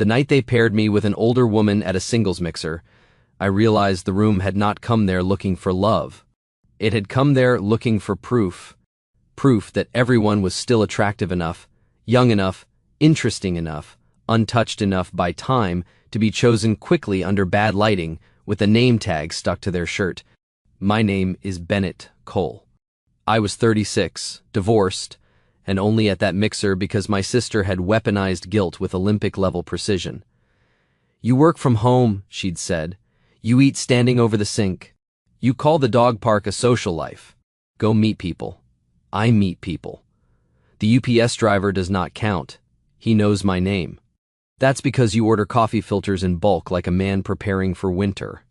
The night they paired me with an older woman at a singles mixer, I realized the room had not come there looking for love. It had come there looking for proof. Proof that everyone was still attractive enough, young enough, interesting enough, untouched enough by time to be chosen quickly under bad lighting with a name tag stuck to their shirt. My name is Bennett Cole. I was 36, divorced, and only at that mixer because my sister had weaponized guilt with Olympic-level precision. You work from home, she'd said. You eat standing over the sink. You call the dog park a social life. Go meet people. I meet people. The UPS driver does not count. He knows my name. That's because you order coffee filters in bulk like a man preparing for winter.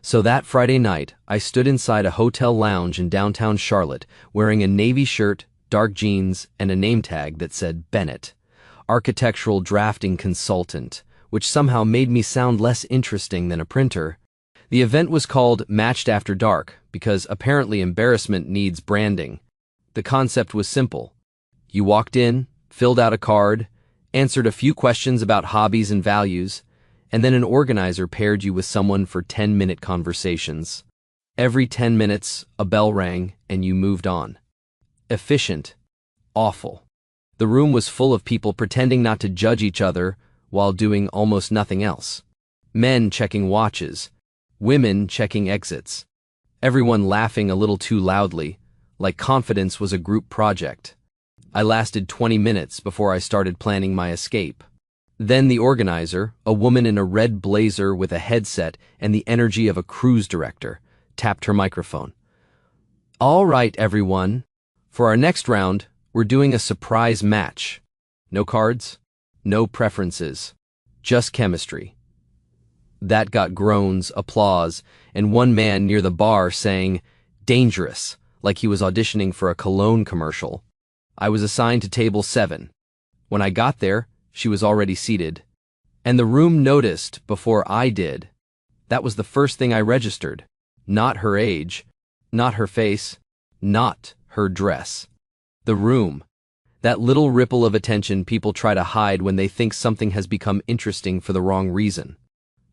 So that Friday night, I stood inside a hotel lounge in downtown Charlotte wearing a navy shirt, dark jeans, and a name tag that said Bennett, architectural drafting consultant, which somehow made me sound less interesting than a printer. The event was called Matched After Dark because apparently embarrassment needs branding. The concept was simple. You walked in, filled out a card, answered a few questions about hobbies and values, and then an organizer paired you with someone for 10-minute conversations. Every 10 minutes, a bell rang, and you moved on. Efficient. Awful. The room was full of people pretending not to judge each other while doing almost nothing else. Men checking watches. Women checking exits. Everyone laughing a little too loudly, like confidence was a group project. I lasted 20 minutes before I started planning my escape. Then the organizer, a woman in a red blazer with a headset and the energy of a cruise director, tapped her microphone. All right, everyone. For our next round, we're doing a surprise match. No cards, no preferences, just chemistry. That got groans, applause, and one man near the bar saying, "Dangerous," like he was auditioning for a cologne commercial. I was assigned to table 7. When I got there, she was already seated. And the room noticed before I did. That was the first thing I registered. Not her age, not her face, not her dress. The room. That little ripple of attention people try to hide when they think something has become interesting for the wrong reason.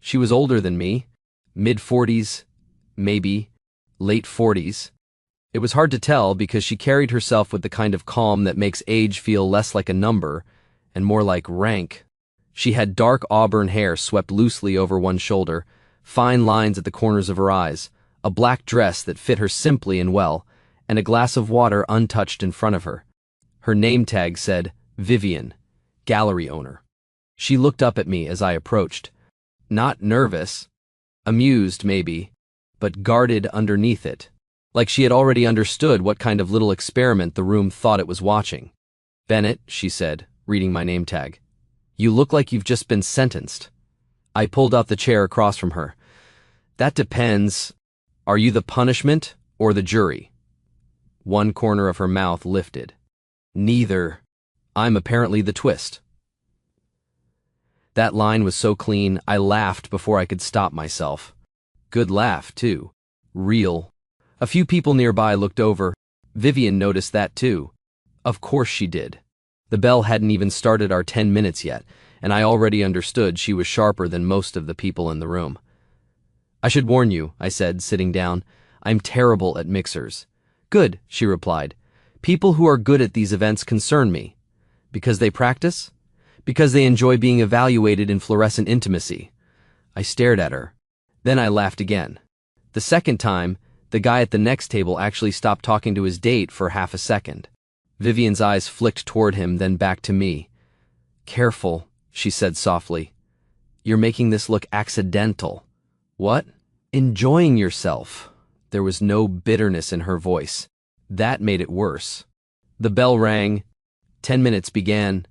She was older than me, mid-40s, maybe, late 40s. It was hard to tell because she carried herself with the kind of calm that makes age feel less like a number and more like rank. She had dark auburn hair swept loosely over one shoulder, fine lines at the corners of her eyes, a black dress that fit her simply and well, and a glass of water untouched in front of her. Her name tag said, Vivian, gallery owner. She looked up at me as I approached. Not nervous, amused maybe, but guarded underneath it, like she had already understood what kind of little experiment the room thought it was watching. Bennett, she said, reading my name tag. You look like you've just been sentenced. I pulled out the chair across from her. That depends. Are you the punishment or the jury? One corner of her mouth lifted. Neither. I'm apparently the twist. That line was so clean, I laughed before I could stop myself. Good laugh, too. Real. A few people nearby looked over. Vivian noticed that, too. Of course she did. The bell hadn't even started our 10 minutes yet, and I already understood she was sharper than most of the people in the room. I should warn you, I said, sitting down. I'm terrible at mixers. Good, she replied. People who are good at these events concern me. Because they practice? Because they enjoy being evaluated in fluorescent intimacy. I stared at her. Then I laughed again. The second time, the guy at the next table actually stopped talking to his date for half a second. Vivian's eyes flicked toward him, then back to me. Careful, she said softly. You're making this look accidental. What? Enjoying yourself. There was no bitterness in her voice. That made it worse. The bell rang. 10 minutes began.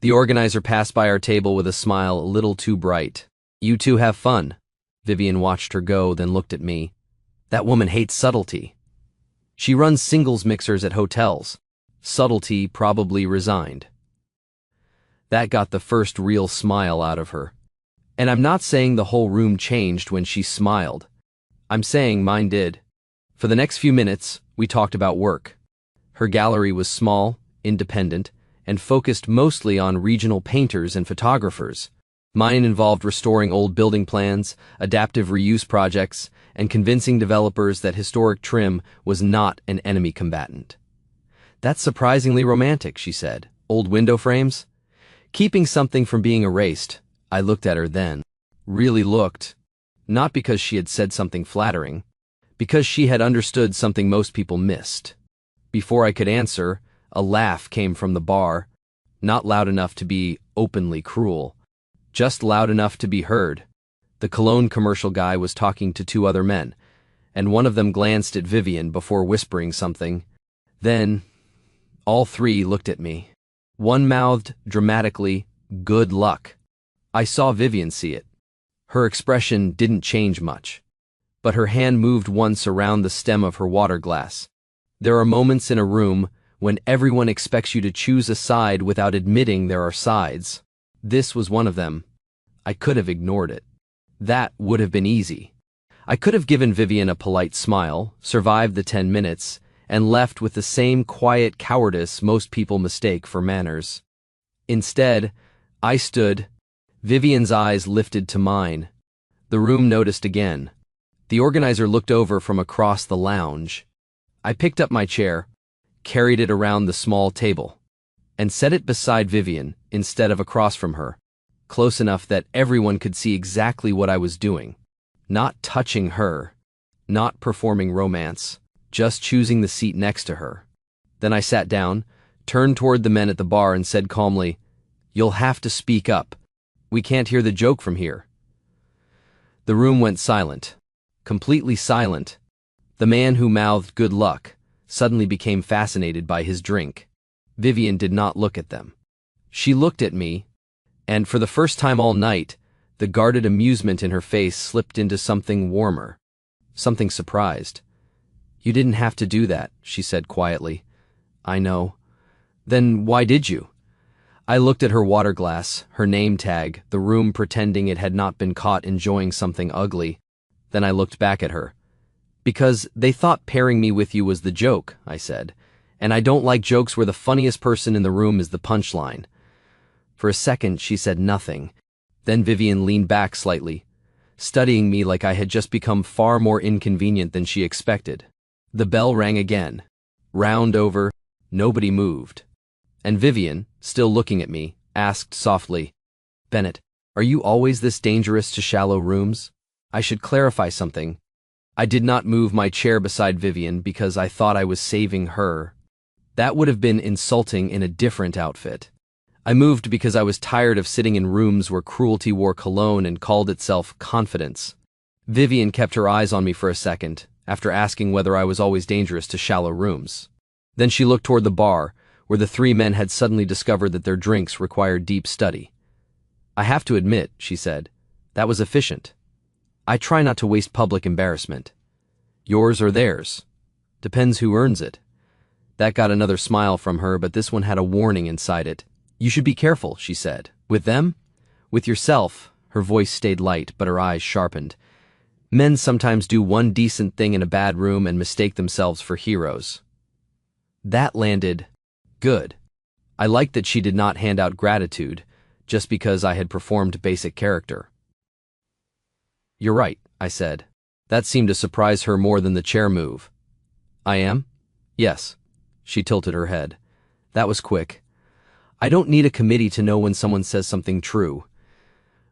The organizer passed by our table with a smile a little too bright. You two have fun. Vivian watched her go, then looked at me. That woman hates subtlety. She runs singles mixers at hotels. Subtlety probably resigned. That got the first real smile out of her. And I'm not saying the whole room changed when she smiled. I'm saying mine did. For the next few minutes, we talked about work. Her gallery was small, independent, and focused mostly on regional painters and photographers. Mine involved restoring old building plans, adaptive reuse projects, and convincing developers that historic trim was not an enemy combatant. That's surprisingly romantic, she said. Old window frames? Keeping something from being erased. I looked at her then. Really looked. Not because she had said something flattering, because she had understood something most people missed. Before I could answer, a laugh came from the bar, not loud enough to be openly cruel, just loud enough to be heard. The cologne commercial guy was talking to two other men, and one of them glanced at Vivian before whispering something. Then, all three looked at me. One mouthed dramatically, "Good luck." I saw Vivian see it. Her expression didn't change much, but her hand moved once around the stem of her water glass. There are moments in a room when everyone expects you to choose a side without admitting there are sides. This was one of them. I could have ignored it. That would have been easy. I could have given Vivian a polite smile, survived the 10 minutes, and left with the same quiet cowardice most people mistake for manners. Instead, I stood. Vivian's eyes lifted to mine. The room noticed again. The organizer looked over from across the lounge. I picked up my chair, carried it around the small table, and set it beside Vivian instead of across from her, close enough that everyone could see exactly what I was doing. Not touching her, not performing romance, just choosing the seat next to her. Then I sat down, turned toward the men at the bar and said calmly, "You'll have to speak up. We can't hear the joke from here." The room went silent, completely silent. The man who mouthed "good luck" suddenly became fascinated by his drink. Vivian did not look at them. She looked at me, and for the first time all night, the guarded amusement in her face slipped into something warmer, something surprised. "You didn't have to do that," she said quietly. "I know." "Then why did you?" I looked at her water glass, her name tag, the room pretending it had not been caught enjoying something ugly. Then I looked back at her. "Because they thought pairing me with you was the joke," I said. "And I don't like jokes where the funniest person in the room is the punchline." For a second, she said nothing. Then Vivian leaned back slightly, studying me like I had just become far more inconvenient than she expected. The bell rang again. Round over, nobody moved. And Vivian, still looking at me, asked softly, "Bennett, are you always this dangerous to shallow rooms? I should clarify something. I did not move my chair beside Vivian because I thought I was saving her. That would have been insulting in a different outfit. I moved because I was tired of sitting in rooms where cruelty wore cologne and called itself confidence." Vivian kept her eyes on me for a second, after asking whether I was always dangerous to shallow rooms. Then she looked toward the bar, where the three men had suddenly discovered that their drinks required deep study. "I have to admit," she said, "that was efficient. I try not to waste public embarrassment. Yours or theirs. Depends who earns it." That got another smile from her, but this one had a warning inside it. "You should be careful," she said. "With them? With yourself." Her voice stayed light, but her eyes sharpened. "Men sometimes do one decent thing in a bad room and mistake themselves for heroes." That landed good. I liked that she did not hand out gratitude just because I had performed basic character. "You're right," I said. That seemed to surprise her more than the chair move. "I am?" "Yes." She tilted her head. That was quick. "I don't need a committee to know when someone says something true."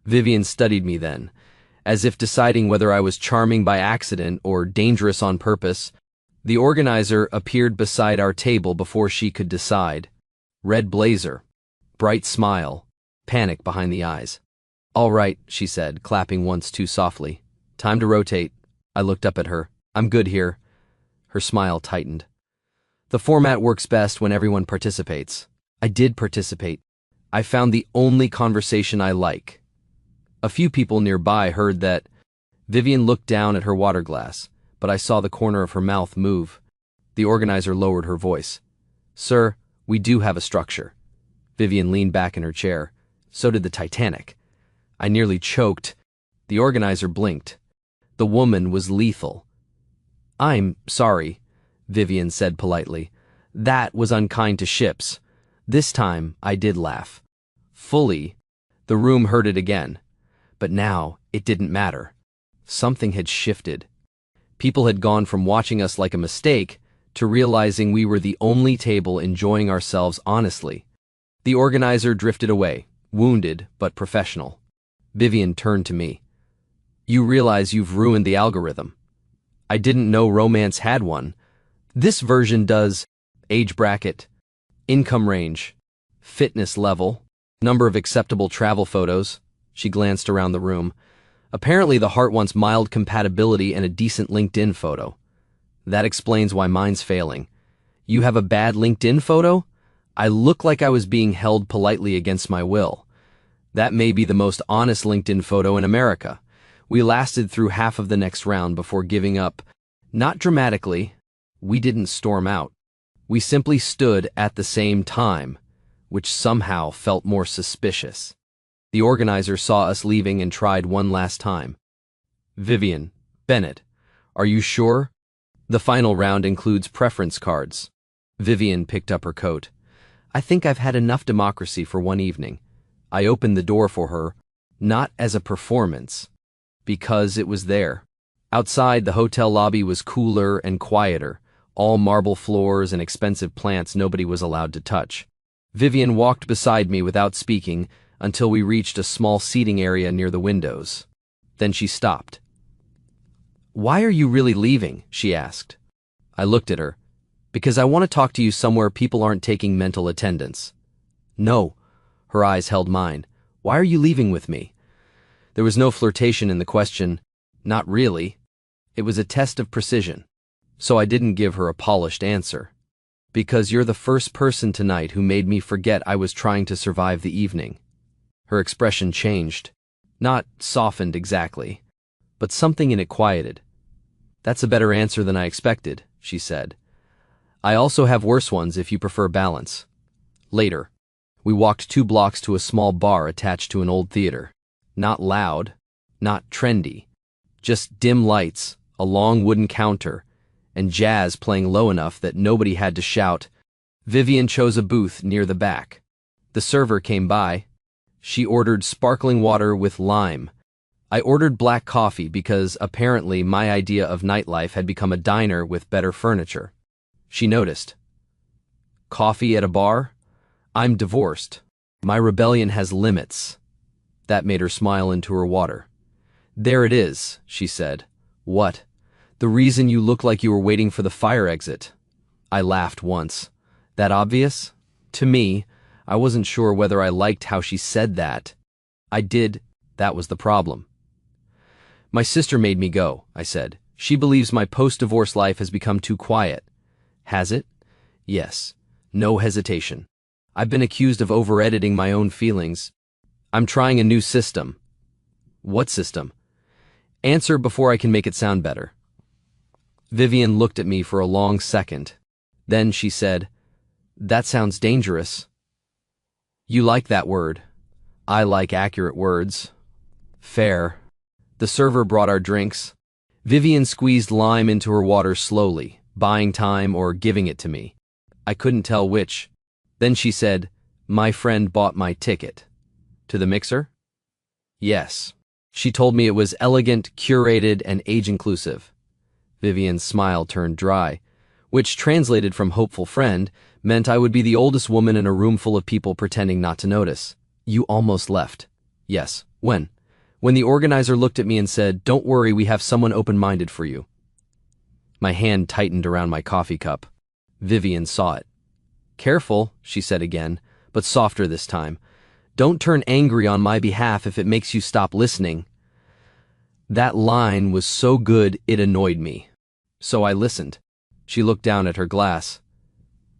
Vivian studied me then, as if deciding whether I was charming by accident or dangerous on purpose. The organizer appeared beside our table before she could decide. Red blazer, bright smile, panic behind the eyes. "All right," she said, clapping once too softly. "Time to rotate." I looked up at her. "I'm good here." Her smile tightened. "The format works best when everyone participates." I did participate. I found the only conversation I like. A few people nearby heard that. Vivian looked down at her water glass, but I saw the corner of her mouth move. The organizer lowered her voice. "Sir, we do have a structure." Vivian leaned back in her chair. So did the Titanic. I nearly choked. The organizer blinked. The woman was lethal. "I'm sorry," Vivian said politely. "That was unkind to ships." This time, I did laugh. Fully. The room heard it again. But now, it didn't matter. Something had shifted. People had gone from watching us like a mistake to realizing we were the only table enjoying ourselves honestly. The organizer drifted away, wounded but professional. Vivian turned to me. You realize you've ruined the algorithm. I didn't know romance had one. This version does age bracket, income range, fitness level, number of acceptable travel photos. She glanced around the room. Apparently the heart wants mild compatibility and a decent LinkedIn photo. That explains why mine's failing. You have a bad LinkedIn photo? I look like I was being held politely against my will. That may be the most honest LinkedIn photo in America. We lasted through half of the next round before giving up. Not dramatically. We didn't storm out. We simply stood at the same time, which somehow felt more suspicious. The organizer saw us leaving and tried one last time. Vivian, Bennett, are you sure? The final round includes preference cards. Vivian picked up her coat. I think I've had enough democracy for one evening. I opened the door for her, not as a performance, because it was there. Outside, the hotel lobby was cooler and quieter, all marble floors and expensive plants nobody was allowed to touch. Vivian walked beside me without speaking until we reached a small seating area near the windows. Then she stopped. Why are you really leaving? She asked. I looked at her. Because I want to talk to you somewhere people aren't taking mental attendance. No. Her eyes held mine. Why are you leaving with me? There was no flirtation in the question. Not really. It was a test of precision. So I didn't give her a polished answer. Because you're the first person tonight who made me forget I was trying to survive the evening. Her expression changed. Not softened exactly, but something in it quieted. That's a better answer than I expected, she said. I also have worse ones if you prefer balance. Later, we walked 2 blocks to a small bar attached to an old theater. Not loud, not trendy, just dim lights, a long wooden counter, and jazz playing low enough that nobody had to shout. Vivian chose a booth near the back. The server came by. She ordered sparkling water with lime. I ordered black coffee because apparently my idea of nightlife had become a diner with better furniture. She noticed. Coffee at a bar? I'm divorced. My rebellion has limits. That made her smile into her water. There it is, she said. What? The reason you look like you were waiting for the fire exit. I laughed once. That obvious? To me, I wasn't sure whether I liked how she said that. I did. That was the problem. My sister made me go, I said. She believes my post-divorce life has become too quiet. Has it? Yes. No hesitation. I've been accused of over-editing my own feelings. I'm trying a new system. What system? Answer before I can make it sound better. Vivian looked at me for a long second. Then she said, That sounds dangerous. You like that word. I like accurate words. Fair. The server brought our drinks. Vivian squeezed lime into her water slowly, buying time or giving it to me. I couldn't tell which. Then she said, My friend bought my ticket. To the mixer? Yes. She told me it was elegant, curated, and age-inclusive. Vivian's smile turned dry, which, translated from hopeful friend, meant I would be the oldest woman in a room full of people pretending not to notice. You almost left. Yes. When? When the organizer looked at me and said, Don't worry, we have someone open-minded for you. My hand tightened around my coffee cup. Vivian saw it. Careful, she said again, but softer this time. Don't turn angry on my behalf if it makes you stop listening. That line was so good it annoyed me. So I listened. She looked down at her glass.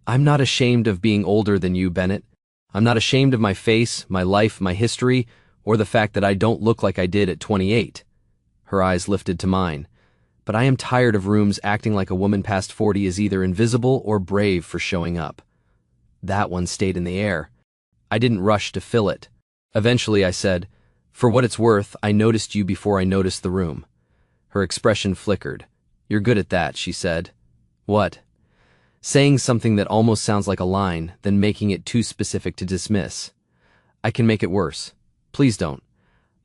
I'm not ashamed of being older than you, Bennett. I'm not ashamed of my face, my life, my history, or the fact that I don't look like I did at 28. Her eyes lifted to mine. But I am tired of rooms acting like a woman past 40 is either invisible or brave for showing up. That one stayed in the air. I didn't rush to fill it. Eventually I said, For what it's worth, I noticed you before I noticed the room. Her expression flickered. You're good at that, she said. What? Saying something that almost sounds like a line, then making it too specific to dismiss. I can make it worse. Please don't.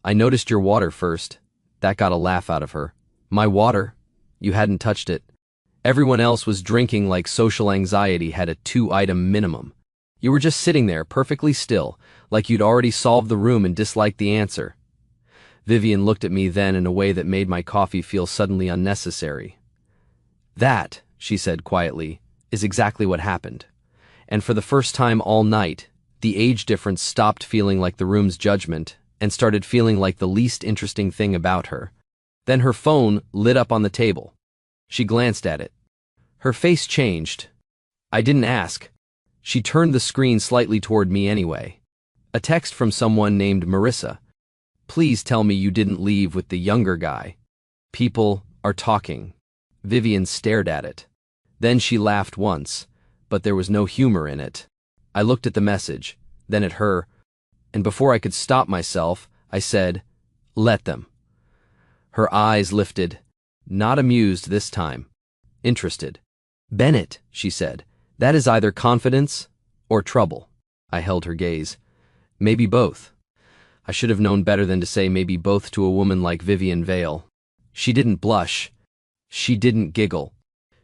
I noticed your water first. That got a laugh out of her. My water? You hadn't touched it. Everyone else was drinking like social anxiety had a 2-item minimum. You were just sitting there, perfectly still, like you'd already solved the room and disliked the answer. Vivian looked at me then in a way that made my coffee feel suddenly unnecessary. That, she said quietly, is exactly what happened. And for the first time all night, the age difference stopped feeling like the room's judgment and started feeling like the least interesting thing about her. Then her phone lit up on the table. She glanced at it. Her face changed. I didn't ask. She turned the screen slightly toward me anyway. A text from someone named Marissa. Please tell me you didn't leave with the younger guy. People are talking. Vivian stared at it. Then she laughed once, but there was no humor in it. I looked at the message, then at her, and before I could stop myself, I said, "Let them." Her eyes lifted, not amused this time, interested. "Bennett," she said, "that is either confidence or trouble." I held her gaze. Maybe both. I should have known better than to say maybe both to a woman like Vivian Vale. She didn't blush. She didn't giggle.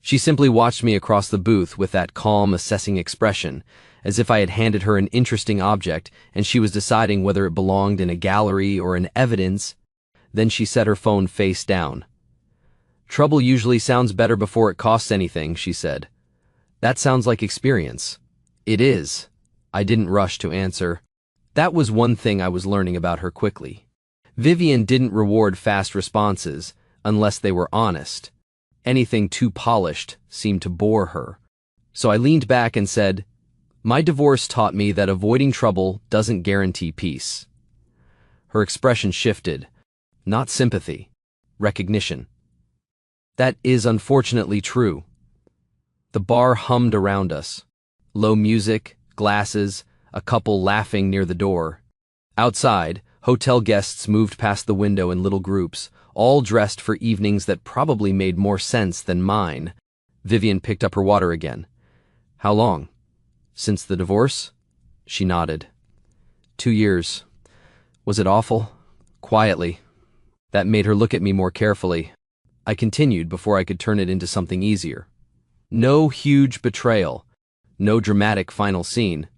She simply watched me across the booth with that calm, assessing expression, as if I had handed her an interesting object and she was deciding whether it belonged in a gallery or in evidence. Then she set her phone face down. "Trouble usually sounds better before it costs anything," she said. "That sounds like experience." "It is." I didn't rush to answer. That was one thing I was learning about her quickly. Vivian didn't reward fast responses unless they were honest. Anything too polished seemed to bore her. So I leaned back and said, "My divorce taught me that avoiding trouble doesn't guarantee peace." Her expression shifted. Not sympathy. Recognition. "That is unfortunately true." The bar hummed around us. Low music, glasses, a couple laughing near the door. Outside, hotel guests moved past the window in little groups, all dressed for evenings that probably made more sense than mine. Vivian picked up her water again. "How long? Since the divorce?" She nodded. 2 years. "Was it awful?" Quietly. That made her look at me more carefully. I continued before I could turn it into something easier. "No huge betrayal. No dramatic final scene.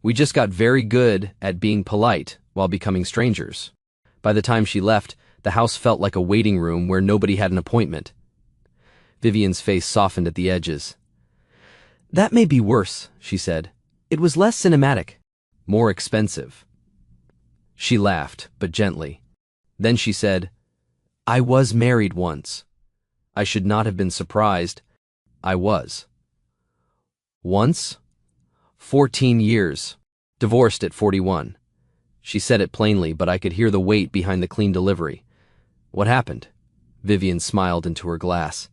We just got very good at being polite while becoming strangers. By the time she left, the house felt like a waiting room where nobody had an appointment." Vivian's face softened at the edges. "That may be worse," she said. "It was less cinematic. More expensive." She laughed, but gently. Then she said, "I was married once." I should not have been surprised. I was. Once? 14 years. Divorced at 41. She said it plainly, but I could hear the weight behind the clean delivery. "What happened?" Vivian smiled into her glass.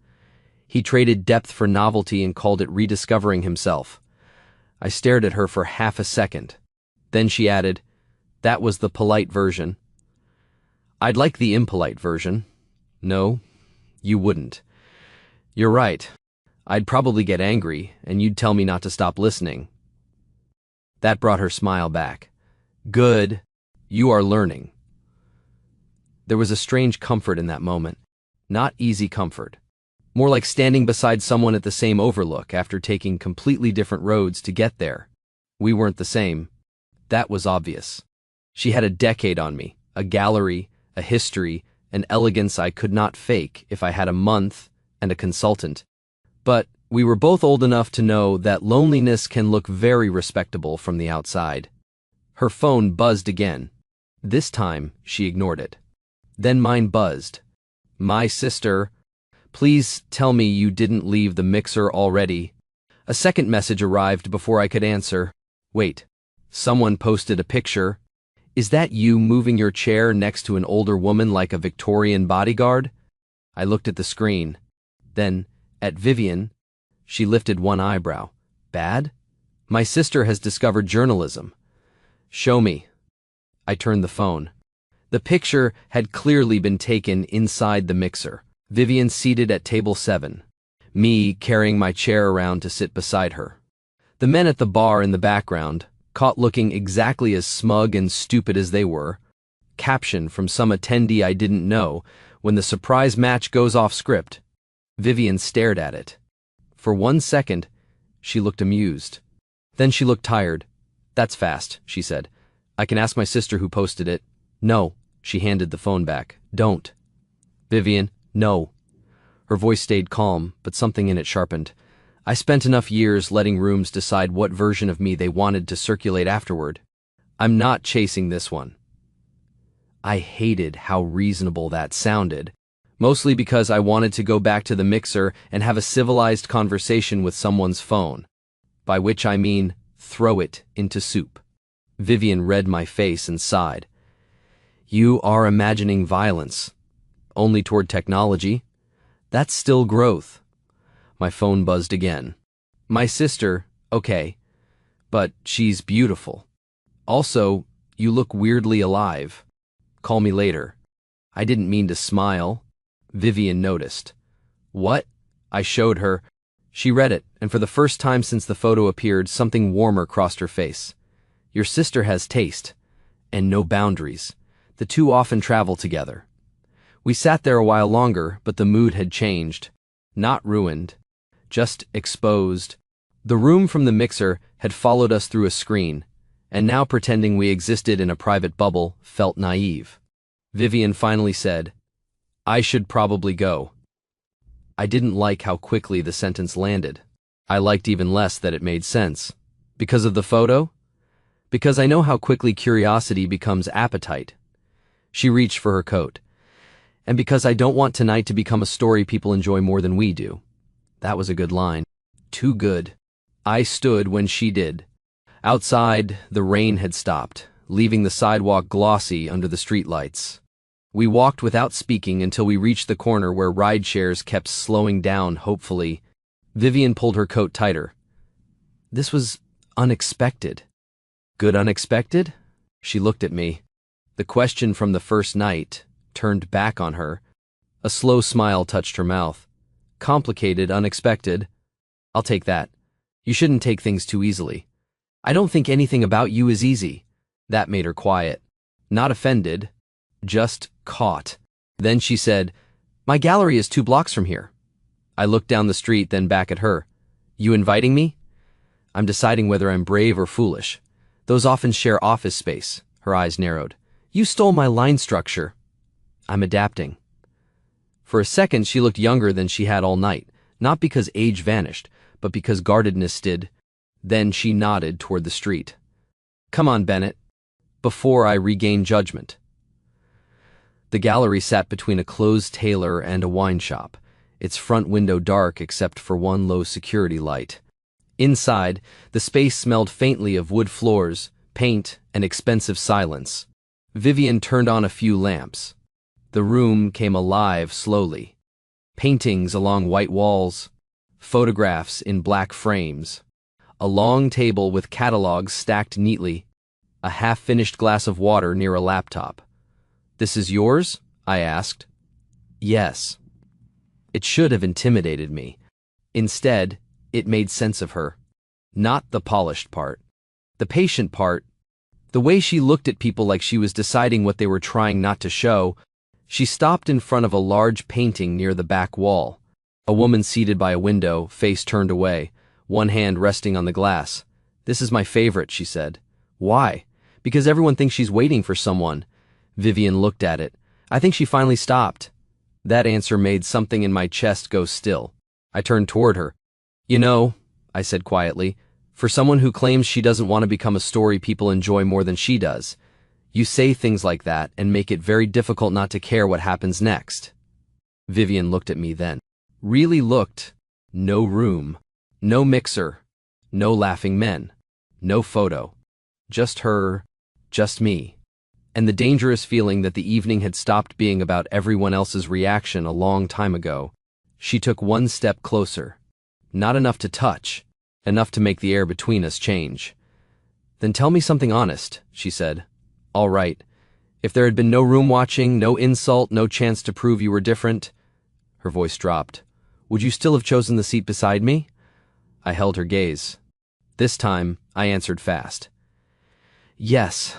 "He traded depth for novelty and called it rediscovering himself." I stared at her for half a second. Then she added, "That was the polite version." "I'd like the impolite version." "No, you wouldn't." "You're right. I'd probably get angry, and you'd tell me not to stop listening." That brought her smile back. "Good. You are learning." There was a strange comfort in that moment. Not easy comfort. More like standing beside someone at the same overlook after taking completely different roads to get there. We weren't the same. That was obvious. She had a decade on me, a gallery, a history, an elegance I could not fake if I had a month and a consultant. But we were both old enough to know that loneliness can look very respectable from the outside. Her phone buzzed again. This time, she ignored it. Then mine buzzed. "My sister. Please tell me you didn't leave the mixer already." A second message arrived before I could answer. "Wait. Someone posted a picture. Is that you moving your chair next to an older woman like a Victorian bodyguard?" I looked at the screen. Then, at Vivian, she lifted one eyebrow. "Bad? My sister has discovered journalism." "Show me." I turned the phone. The picture had clearly been taken inside the mixer. Vivian seated at table 7. Me carrying my chair around to sit beside her. The men at the bar in the background, caught looking exactly as smug and stupid as they were, caption from some attendee I didn't know, when the surprise match goes off script. Vivian stared at it. For 1 second, she looked amused. Then she looked tired. "That's fast," she said. "I can ask my sister who posted it." "No," she handed the phone back. "Don't." "Vivian, no." Her voice stayed calm, but something in it sharpened. "I spent enough years letting rooms decide what version of me they wanted to circulate afterward. I'm not chasing this one." I hated how reasonable that sounded, mostly because I wanted to go back to the mixer and have a civilized conversation with someone's phone, by which I mean throw it into soup. Vivian read my face and sighed. "You are imagining violence. Only toward technology. That's still growth." My phone buzzed again. "My sister, okay, but she's beautiful. Also, you look weirdly alive. Call me later." I didn't mean to smile. Vivian noticed. "What?" I showed her. She read it, and for the first time since the photo appeared, something warmer crossed her face. "Your sister has taste, and no boundaries. The two often travel together." We sat there a while longer, but the mood had changed. Not ruined, just exposed. The room from the mixer had followed us through a screen, and now pretending we existed in a private bubble felt naive. Vivian finally said, "I should probably go." I didn't like how quickly the sentence landed. I liked even less that it made sense. Because of the photo? Because I know how quickly curiosity becomes appetite. She reached for her coat. And because I don't want tonight to become a story people enjoy more than we do. That was a good line. Too good. I stood when she did. Outside, the rain had stopped, leaving the sidewalk glossy under the streetlights. We walked without speaking until we reached the corner where ride shares kept slowing down hopefully. Vivian pulled her coat tighter. This was unexpected. Good unexpected? She looked at me. The question from the first night turned back on her. A slow smile touched her mouth. Complicated, unexpected. I'll take that. You shouldn't take things too easily. I don't think anything about you is easy. That made her quiet. Not offended. Just caught. Then she said, "My gallery is 2 blocks from here." I looked down the street, then back at her. "You inviting me?" I'm deciding whether I'm brave or foolish. Those often share office space. Her eyes narrowed. "You stole my line structure." I'm adapting. For a second, she looked younger than she had all night, not because age vanished, but because guardedness did. Then she nodded toward the street. "Come on, Bennett." Before I regained judgment. The gallery sat between a closed tailor and a wine shop, its front window dark except for one low security light. Inside, the space smelled faintly of wood floors, paint, and expensive silence. Vivian turned on a few lamps. The room came alive slowly. Paintings along white walls, photographs in black frames, a long table with catalogs stacked neatly, a half-finished glass of water near a laptop. "This is yours?" I asked. "Yes." It should have intimidated me. Instead, it made sense of her. Not the polished part. The patient part. The way she looked at people like she was deciding what they were trying not to show. She stopped in front of a large painting near the back wall. A woman seated by a window, face turned away, one hand resting on the glass. "This is my favorite," she said. "Why?" "Because everyone thinks she's waiting for someone." Vivian looked at it. I think she finally stopped. That answer made something in my chest go still. I turned toward her. "You know," I said quietly, "for someone who claims she doesn't want to become a story people enjoy more than she does, you say things like that and make it very difficult not to care what happens next." Vivian looked at me then. Really looked. No room. No mixer. No laughing men. No photo. Just her. Just me. And the dangerous feeling that the evening had stopped being about everyone else's reaction a long time ago. She took one step closer. Not enough to touch. Enough to make the air between us change. "Then tell me something honest," she said. "All right. If there had been no room watching, no insult, no chance to prove you were different," her voice dropped, "would you still have chosen the seat beside me?" I held her gaze. This time, I answered fast. "Yes."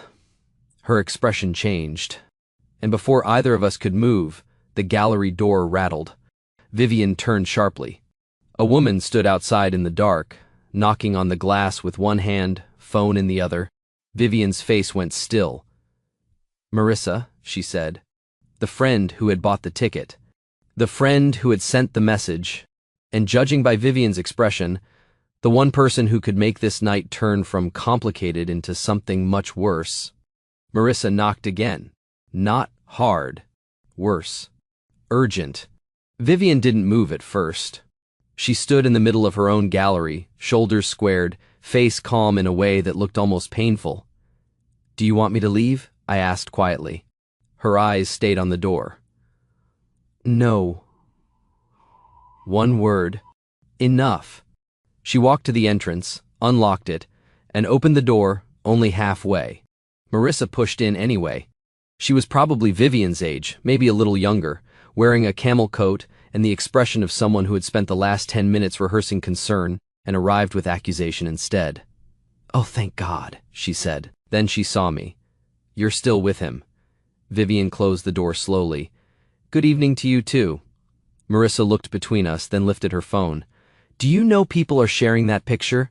Her expression changed. and before either of us could move, the gallery door rattled. Vivian turned sharply. A woman stood outside in the dark, knocking on the glass with one hand, phone in the other. Vivian's face went still. "Marissa," she said. The friend who had bought the ticket. The friend who had sent the message. And judging by Vivian's expression, the one person who could make this night turn from complicated into something much worse. Marissa knocked again. Not hard. Worse. Urgent. Vivian didn't move at first. She stood in the middle of her own gallery, shoulders squared, face calm in a way that looked almost painful. "Do you want me to leave?" I asked quietly. Her eyes stayed on the door. "No." One word. Enough. She walked to the entrance, unlocked it, and opened the door only halfway. Marissa pushed in anyway. She was probably Vivian's age, maybe a little younger, wearing a camel coat and the expression of someone who had spent the last 10 minutes rehearsing concern and arrived with accusation instead. "Oh, thank God," she said. Then she saw me. "You're still with him." Vivian closed the door slowly. "Good evening to you, too." Marissa looked between us, then lifted her phone. "Do you know people are sharing that picture?"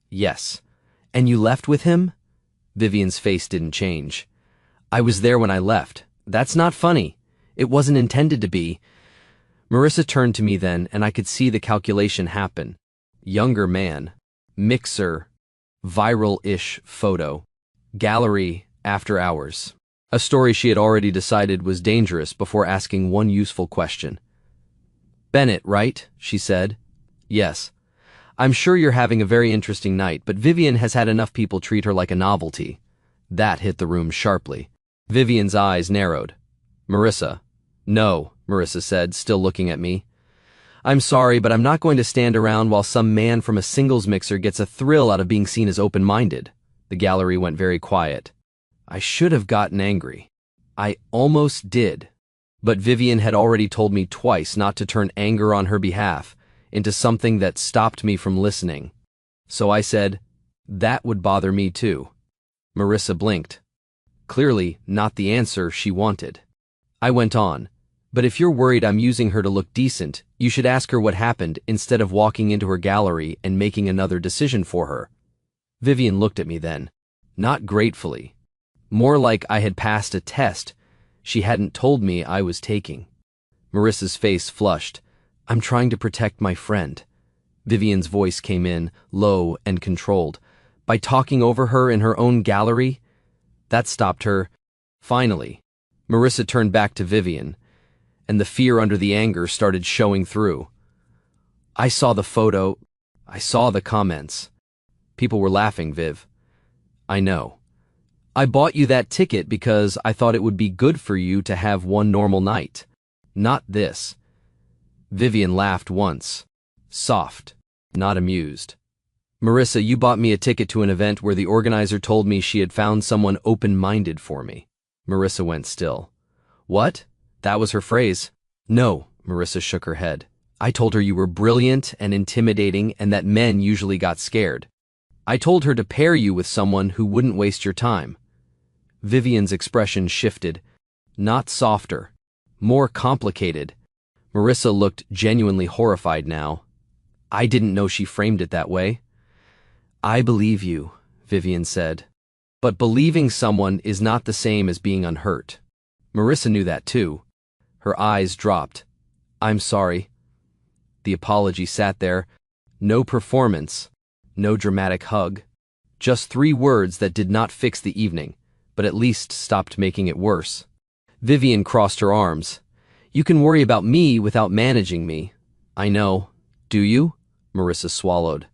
"Yes." "And you left with him?" Vivian's face didn't change. "I was there when I left. That's not funny. It wasn't intended to be." Marissa turned to me then, and I could see the calculation happen. Younger man. Mixer. Viral-ish photo. Gallery after hours. A story she had already decided was dangerous before asking one useful question. "Bennett, right?" she said. "Yes. I'm sure you're having a very interesting night, but Vivian has had enough people treat her like a novelty." That hit the room sharply. Vivian's eyes narrowed. "Marissa." "No," Marissa said, still looking at me. "I'm sorry, but I'm not going to stand around while some man from a singles mixer gets a thrill out of being seen as open-minded." The gallery went very quiet. I should have gotten angry. I almost did. But Vivian had already told me twice not to turn anger on her behalf into something that stopped me from listening. So I said, "That would bother me too." Marissa blinked. Clearly not the answer she wanted. I went on, "But if you're worried I'm using her to look decent, you should ask her what happened instead of walking into her gallery and making another decision for her." Vivian looked at me then, not gratefully. More like I had passed a test she hadn't told me I was taking. Marissa's face flushed. "I'm trying to protect my friend." Vivian's voice came in, low and controlled. "By talking over her in her own gallery?" That stopped her. Finally, Marissa turned back to Vivian, and the fear under the anger started showing through. "I saw the photo. I saw the comments. People were laughing, Viv." "I know. I bought you that ticket because I thought it would be good for you to have one normal night. Not this." Vivian laughed once. Soft, not amused. "Marissa, you bought me a ticket to an event where the organizer told me she had found someone open-minded for me." Marissa went still. "What? That was her phrase?" "No," Marissa shook her head. "I told her you were brilliant and intimidating and that men usually got scared. I told her to pair you with someone who wouldn't waste your time." Vivian's expression shifted. Not softer. More complicated. Marissa looked genuinely horrified now. I didn't know she framed it that way. "I believe you," Vivian said. "But believing someone is not the same as being unhurt." Marissa knew that too. Her eyes dropped. "I'm sorry." The apology sat there. No performance. No dramatic hug. Just 3 words that did not fix the evening, but at least stopped making it worse. Vivian crossed her arms. "You can worry about me without managing me." "I know. Do you?" Marissa swallowed.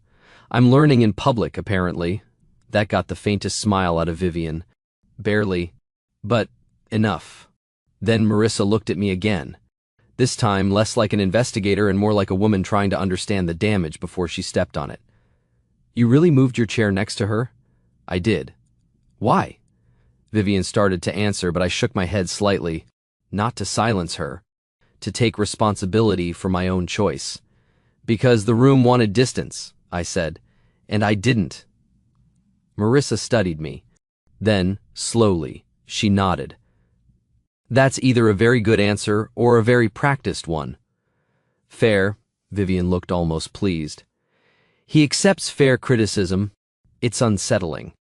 "I'm learning in public, apparently." That got the faintest smile out of Vivian. "Barely. But enough." Then Marissa looked at me again. This time less like an investigator and more like a woman trying to understand the damage before she stepped on it. "You really moved your chair next to her?" "I did." "Why?" Vivian started to answer, but I shook my head slightly. Not to silence her. To take responsibility for my own choice. "Because the room wanted distance," I said, "and I didn't." Marissa studied me. Then, slowly, she nodded. That's either a very good answer or a very practiced one. Fair. Vivian looked almost pleased. He accepts fair criticism. It's unsettling.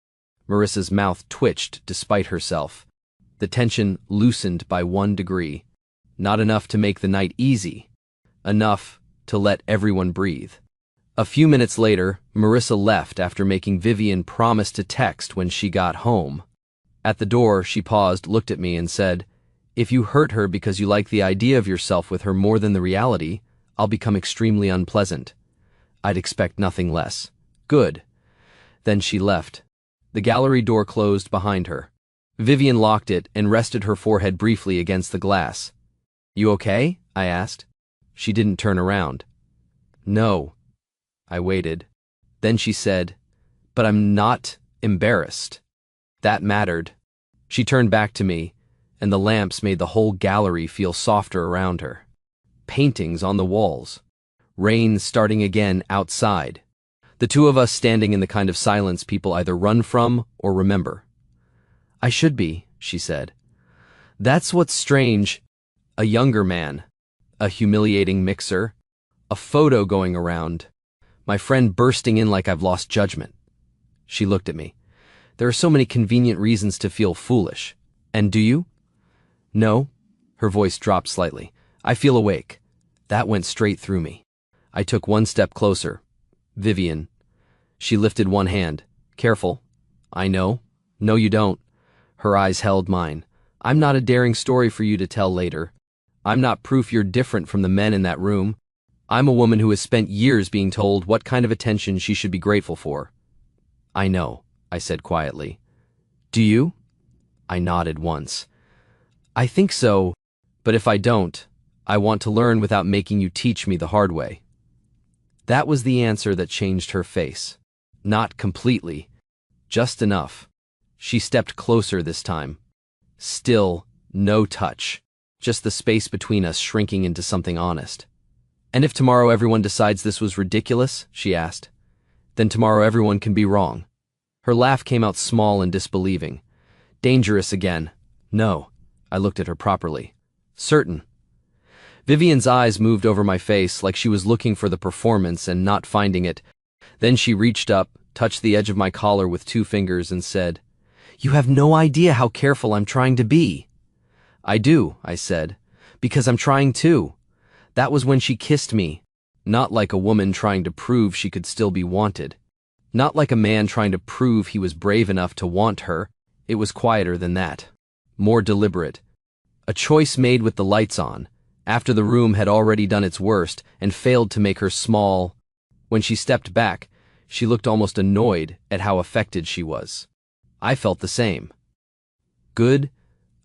Marissa's mouth twitched despite herself. The tension loosened by 1 degree. Not enough to make the night easy. Enough to let everyone breathe. A few minutes later, Marissa left after making Vivian promise to text when she got home. At the door, she paused, looked at me, and said, "If you hurt her because you like the idea of yourself with her more than the reality, I'll become extremely unpleasant." I'd expect nothing less. Good. Then she left. The gallery door closed behind her. Vivian locked it and rested her forehead briefly against the glass. "You okay?" I asked. She didn't turn around. "No." I waited. Then she said, "But I'm not embarrassed." That mattered. She turned back to me, and the lamps made the whole gallery feel softer around her. Paintings on the walls. Rain starting again outside. The two of us standing in the kind of silence people either run from or remember. "I should be," she said. "That's what's strange. A younger man. A humiliating mixer. A photo going around. My friend bursting in like I've lost judgment." She looked at me. "There are so many convenient reasons to feel foolish. And do you?" "No." Her voice dropped slightly. "I feel awake." That went straight through me. I took 1 step closer. "Vivian." She lifted one hand. "Careful." "I know." "No, you don't." Her eyes held mine. "I'm not a daring story for you to tell later. I'm not proof you're different from the men in that room. I'm a woman who has spent years being told what kind of attention she should be grateful for." "I know," I said quietly. "Do you?" I nodded once. "I think so, but if I don't, I want to learn without making you teach me the hard way." That was the answer that changed her face. Not completely. Just enough. She stepped closer this time. Still, no touch. Just the space between us shrinking into something honest. "And if tomorrow everyone decides this was ridiculous," she asked, "then tomorrow everyone can be wrong." Her laugh came out small and disbelieving. "Dangerous again." "No." I looked at her properly. "Certain." Vivian's eyes moved over my face like she was looking for the performance and not finding it. Then she reached up, touched the edge of my collar with 2 fingers and said, "You have no idea how careful I'm trying to be." "I do," I said, "because I'm trying too." That was when she kissed me. Not like a woman trying to prove she could still be wanted. Not like a man trying to prove he was brave enough to want her. It was quieter than that. More deliberate. A choice made with the lights on, after the room had already done its worst and failed to make her small. When she stepped back, she looked almost annoyed at how affected she was. I felt the same. "Good?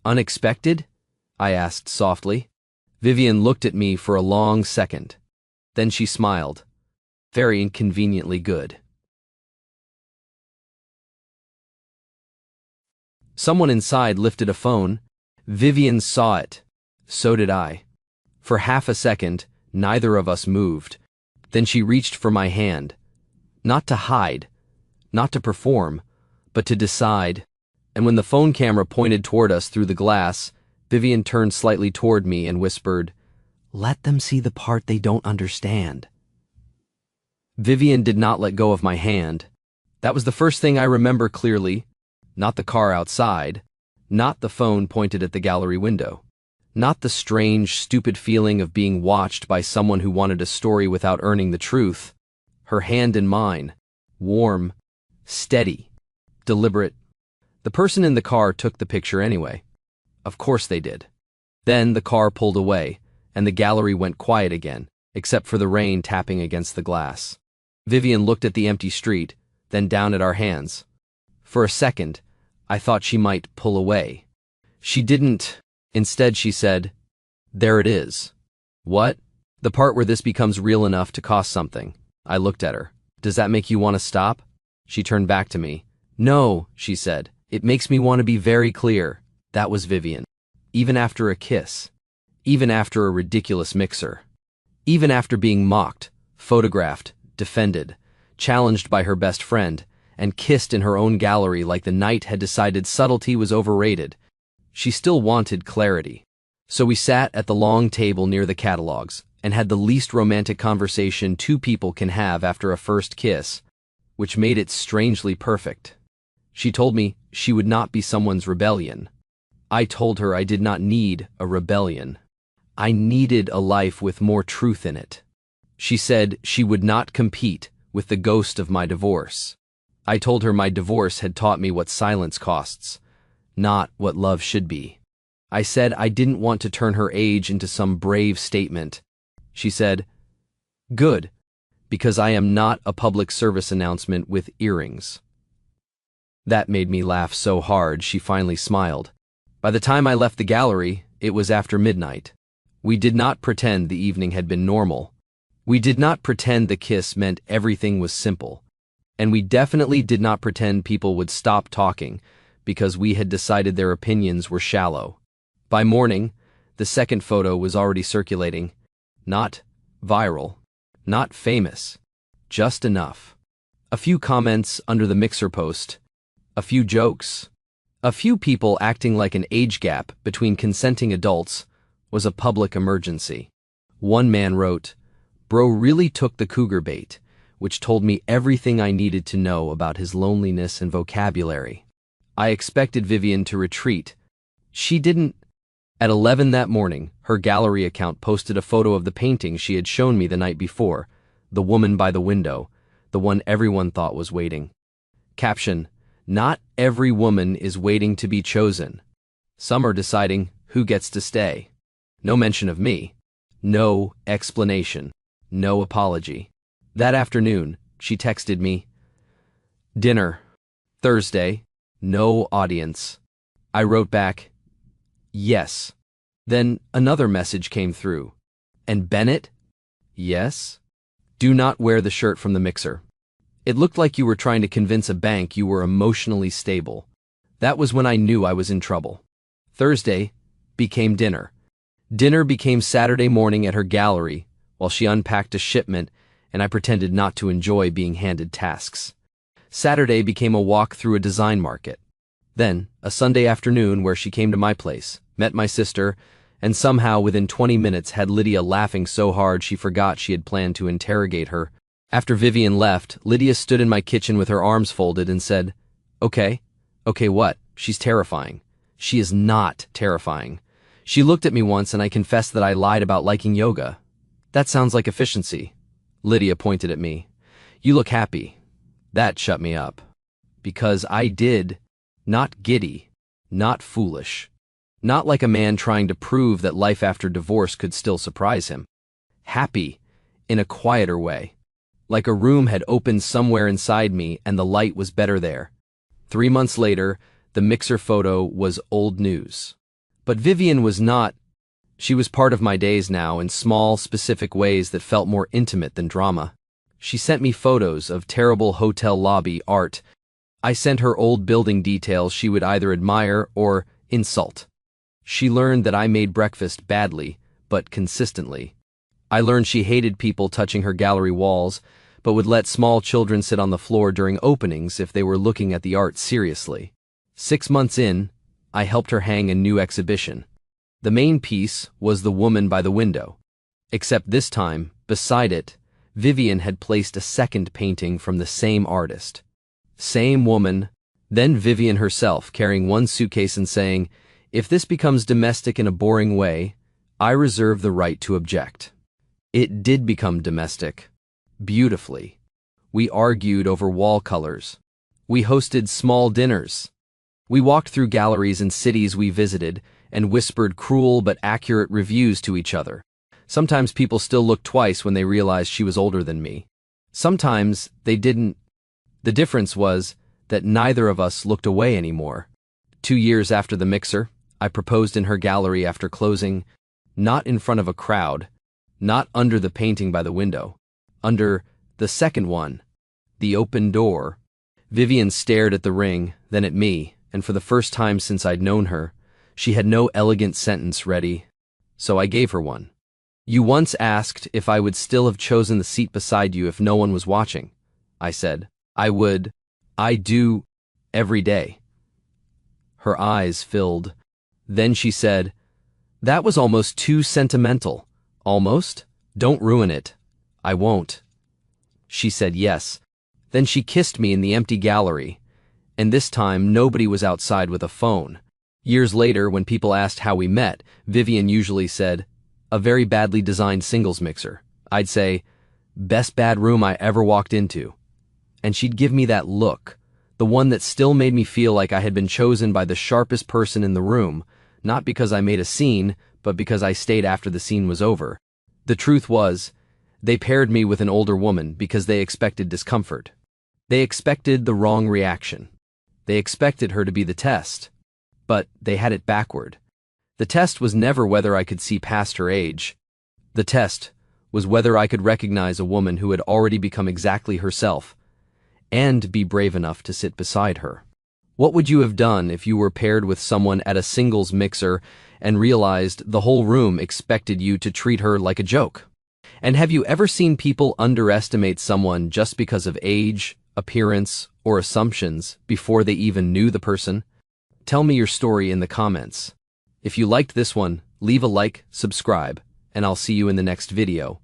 Unexpected?" I asked softly. Vivian looked at me for a long second. Then she smiled. "Very inconveniently good." Someone inside lifted a phone. Vivian saw it. So did I. For half a second, neither of us moved. Then she reached for my hand. Not to hide, not to perform, but to decide. And when the phone camera pointed toward us through the glass, Vivian turned slightly toward me and whispered, "Let them see the part they don't understand." Vivian did not let go of my hand. That was the first thing I remember clearly. Not the car outside. Not the phone pointed at the gallery window. Not the strange, stupid feeling of being watched by someone who wanted a story without earning the truth. Her hand in mine. Warm. Steady. Deliberate. The person in the car took the picture anyway. Of course they did. Then the car pulled away, and the gallery went quiet again, except for the rain tapping against the glass. Vivian looked at the empty street, then down at our hands. For a second, I thought she might pull away. She didn't. Instead, she said, "There it is." "What?" "The part where this becomes real enough to cost something." I looked at her. "Does that make you want to stop?" She turned back to me. "No," she said. "It makes me want to be very clear." That was Vivian. Even after a kiss. Even after a ridiculous mixer. Even after being mocked, photographed, defended, challenged by her best friend, and kissed in her own gallery like the night had decided subtlety was overrated, She still wanted clarity. So we sat at the long table near the catalogs and had the least romantic conversation two people can have after a first kiss, which made it strangely perfect. She told me she would not be someone's rebellion. I told her I did not need a rebellion. I needed a life with more truth in it. She said she would not compete with the ghost of my divorce. I told her my divorce had taught me what silence costs, not what love should be. I said I didn't want to turn her age into some brave statement. She said, "Good, because I am not a public service announcement with earrings." That made me laugh so hard she finally smiled. By the time I left the gallery, it was after midnight. We did not pretend the evening had been normal. We did not pretend the kiss meant everything was simple. And we definitely did not pretend people would stop talking because we had decided their opinions were shallow. By morning, the second photo was already circulating. Not viral, not famous, just enough. A few comments under the Mixer post, a few jokes, a few people acting like an age gap between consenting adults was a public emergency. One man wrote, "Bro really took the cougar bait," which told me everything I needed to know about his loneliness and vocabulary. I expected Vivian to retreat. She didn't. At 11 that morning, her gallery account posted a photo of the painting she had shown me the night before, the woman by the window, the one everyone thought was waiting. Caption, "Not every woman is waiting to be chosen. Some are deciding who gets to stay." No mention of me. No explanation. No apology. That afternoon, she texted me, "Dinner. Thursday. No audience." I wrote back, "Yes." Then another message came through. "And Bennett?" "Yes." "Do not wear the shirt from the Mixer. It looked like you were trying to convince a bank you were emotionally stable." That was when I knew I was in trouble. Thursday became dinner. Dinner became Saturday morning at her gallery while she unpacked a shipment and I pretended not to enjoy being handed tasks. Saturday became a walk through a design market. Then, a Sunday afternoon where she came to my place, met my sister, and somehow within 20 minutes had Lydia laughing so hard she forgot she had planned to interrogate her. After Vivian left, Lydia stood in my kitchen with her arms folded and said, "Okay. Okay, what? She's terrifying." She is not terrifying. She looked at me once and I confessed that I lied about liking yoga. "That sounds like efficiency." Lydia pointed at me. "You look happy." That shut me up. Because I did. Not giddy. Not foolish. Not like a man trying to prove that life after divorce could still surprise him. Happy, in a quieter way. Like a room had opened somewhere inside me and the light was better there. 3 months later, the Mixer photo was old news. But Vivian was not. She was part of my days now in small, specific ways that felt more intimate than drama. She sent me photos of terrible hotel lobby art. I sent her old building details she would either admire or insult. She learned that I made breakfast badly, but consistently. I learned she hated people touching her gallery walls, but would let small children sit on the floor during openings if they were looking at the art seriously. 6 months in, I helped her hang a new exhibition. The main piece was the woman by the window. Except this time, beside it, Vivian had placed a second painting from the same artist. Same woman, then Vivian herself carrying one suitcase and saying, "If this becomes domestic in a boring way, I reserve the right to object." It did become domestic. Beautifully. We argued over wall colors. We hosted small dinners. We walked through galleries in cities we visited and whispered cruel but accurate reviews to each other. Sometimes people still looked twice when they realized she was older than me. Sometimes they didn't. The difference was that neither of us looked away anymore. 2 years after the Mixer, I proposed in her gallery after closing, not in front of a crowd, not under the painting by the window, under the second one, the open door. Vivian stared at the ring, then at me, and for the first time since I'd known her, she had no elegant sentence ready, so I gave her one. "You once asked if I would still have chosen the seat beside you if no one was watching," I said. "I would. I do. Every day." Her eyes filled. Then she said, "That was almost too sentimental." "Almost? Don't ruin it." "I won't." She said yes. Then she kissed me in the empty gallery, and this time nobody was outside with a phone. Years later, when people asked how we met, Vivian usually said, "A very badly designed singles mixer." I'd say, "Best bad room I ever walked into." And she'd give me that look, the one that still made me feel like I had been chosen by the sharpest person in the room, not because I made a scene, but because I stayed after the scene was over. The truth was, they paired me with an older woman because they expected discomfort. They expected the wrong reaction. They expected her to be the test. But they had it backward. The test was never whether I could see past her age. The test was whether I could recognize a woman who had already become exactly herself and be brave enough to sit beside her. What would you have done if you were paired with someone at a singles mixer and realized the whole room expected you to treat her like a joke? And have you ever seen people underestimate someone just because of age, appearance, or assumptions before they even knew the person? Tell me your story in the comments. If you liked this one, leave a like, subscribe, and I'll see you in the next video.